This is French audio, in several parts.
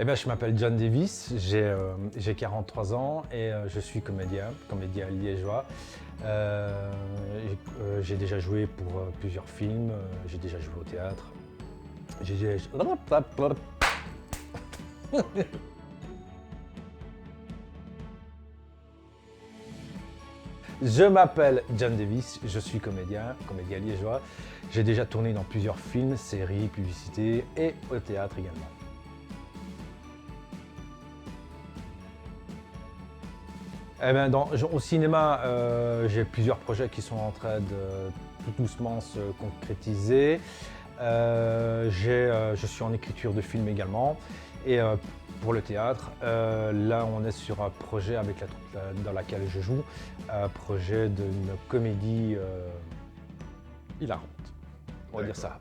Eh bien, je m'appelle John Davis, j'ai 43 ans et je suis comédien liégeois. J'ai déjà joué pour plusieurs films, j'ai déjà joué au théâtre. J'ai- Je m'appelle John Davis, je suis comédien liégeois. J'ai déjà tourné dans plusieurs films, séries, publicités et au théâtre également. Eh ben, au cinéma, j'ai plusieurs projets qui sont en train de tout doucement se concrétiser. Je suis en écriture de films également. Et pour le théâtre, là on est sur un projet avec la troupe dans laquelle je joue, un projet d'une comédie hilarante, on va dire ça.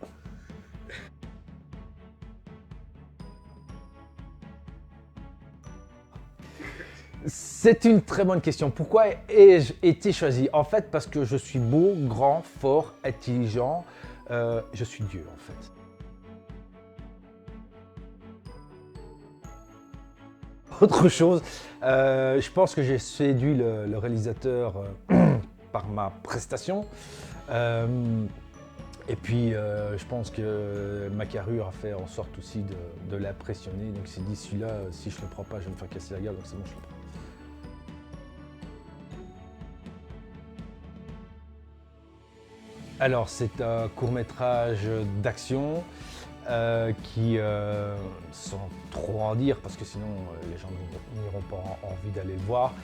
C'est une très bonne question. Pourquoi ai-je été choisi? En fait, parce que je suis beau, grand, fort, intelligent. Je suis Dieu, en fait. Autre chose, je pense que j'ai séduit le réalisateur par ma prestation. Et puis, je pense que ma carrure a fait en sorte aussi de l'impressionner. Donc, il s'est dit, celui-là, si je ne le prends pas, je vais me faire casser la gueule. Donc, c'est bon, je le prends. Alors, c'est un court-métrage d'action qui, sans trop en dire, parce que sinon les gens n'auront pas envie d'aller le voir,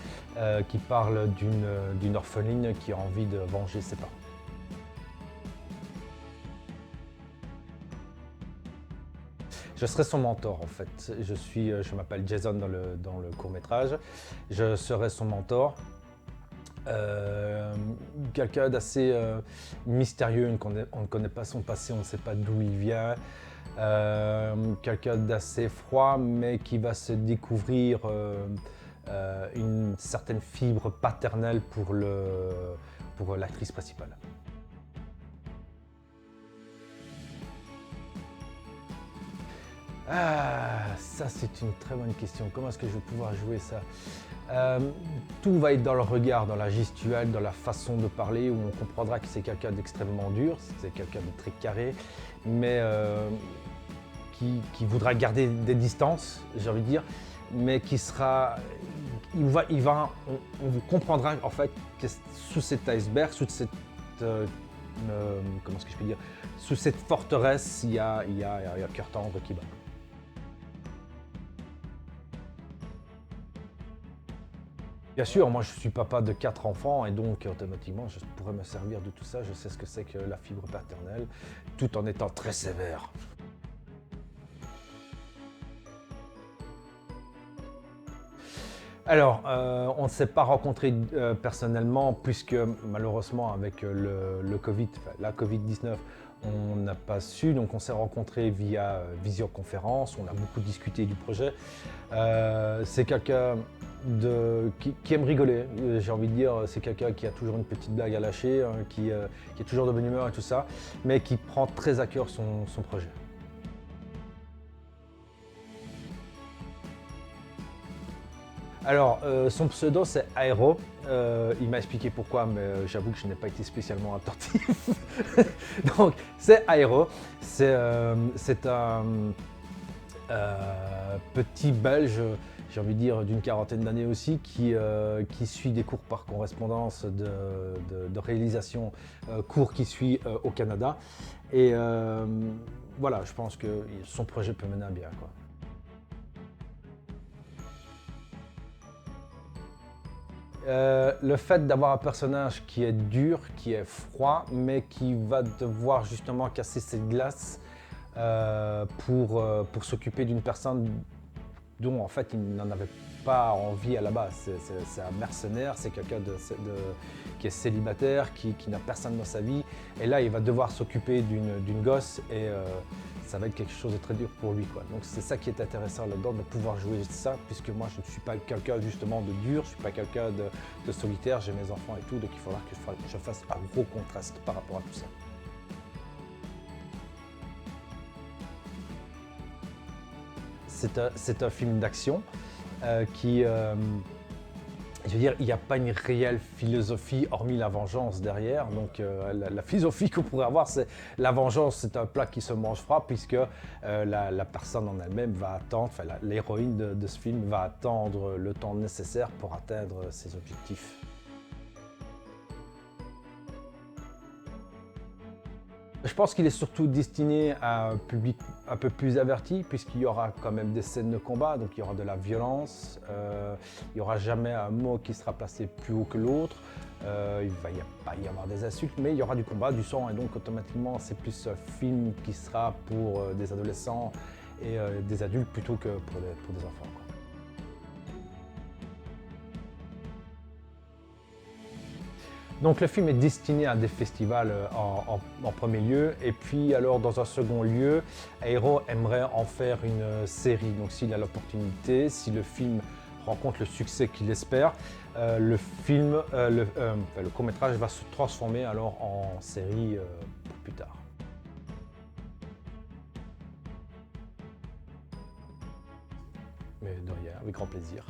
qui parle d'une orpheline qui a envie de venger ses parents. Je serai son mentor en fait. Je m'appelle Jason dans le court-métrage. Je serai son mentor. Quelqu'un d'assez mystérieux, on ne connaît pas son passé, on ne sait pas d'où il vient. Quelqu'un d'assez froid, mais qui va se découvrir une certaine fibre paternelle pour l'actrice principale. Ah, ça c'est une très bonne question. Comment est-ce que je vais pouvoir jouer ça? Tout va être dans le regard, dans la gestuelle, dans la façon de parler, où on comprendra que c'est quelqu'un d'extrêmement dur, c'est quelqu'un de très carré, mais qui voudra garder des distances, j'ai envie de dire, mais qui sera, on vous comprendra en fait que sous cet iceberg, sous cette, comment est-ce que je peux dire, sous cette forteresse, il y a un cœur tendre qui bat. Bien sûr, moi je suis papa de 4 enfants et donc automatiquement je pourrais me servir de tout ça. Je sais ce que c'est que la fibre paternelle, tout en étant très sévère. Alors, on ne s'est pas rencontrés personnellement puisque malheureusement avec le Covid, enfin, la Covid-19, on n'a pas su. Donc on s'est rencontrés via visioconférence, on a beaucoup discuté du projet. C'est quelqu'un qui aime rigoler, j'ai envie de dire. C'est quelqu'un qui a toujours une petite blague à lâcher, hein, qui est toujours de bonne humeur et tout ça, mais qui prend très à cœur son projet. Alors, son pseudo c'est Aero. Il m'a expliqué pourquoi, mais j'avoue que je n'ai pas été spécialement attentif. Donc, c'est Aero. C'est un petit Belge, j'ai envie de dire d'une quarantaine d'années aussi, qui suit des cours par correspondance de réalisation, cours qui suit au Canada. Et voilà, je pense que son projet peut mener à bien, quoi. Le fait d'avoir un personnage qui est dur, qui est froid, mais qui va devoir justement casser cette glace pour s'occuper d'une personne dont en fait il n'en avait pas envie à la base. C'est un mercenaire, c'est quelqu'un qui est célibataire, qui n'a personne dans sa vie. Et là, il va devoir s'occuper d'une gosse et ça va être quelque chose de très dur pour lui, quoi. Donc c'est ça qui est intéressant là-dedans, de pouvoir jouer ça, puisque moi je ne suis pas quelqu'un justement de dur, je ne suis pas quelqu'un de solitaire, j'ai mes enfants et tout, donc il faudra que je fasse un gros contraste par rapport à tout ça. c'est un film d'action qui, je veux dire, il n'y a pas une réelle philosophie hormis la vengeance derrière. Donc la philosophie qu'on pourrait avoir, c'est la vengeance, c'est un plat qui se mange froid puisque la personne en elle-même va attendre, enfin l'héroïne de ce film va attendre le temps nécessaire pour atteindre ses objectifs. Je pense qu'il est surtout destiné à un public un peu plus averti, puisqu'il y aura quand même des scènes de combat, donc il y aura de la violence, il n'y aura jamais un mot qui sera placé plus haut que l'autre, il va pas y avoir des insultes, mais il y aura du combat, du sang, et donc automatiquement c'est plus un film qui sera pour des adolescents et des adultes plutôt que pour des enfants, quoi. Donc le film est destiné à des festivals en premier lieu, et puis alors dans un second lieu, Aero aimerait en faire une série. Donc s'il a l'opportunité, si le film rencontre le succès qu'il espère, le court-métrage va se transformer alors en série plus tard. Mais de rien, avec grand plaisir.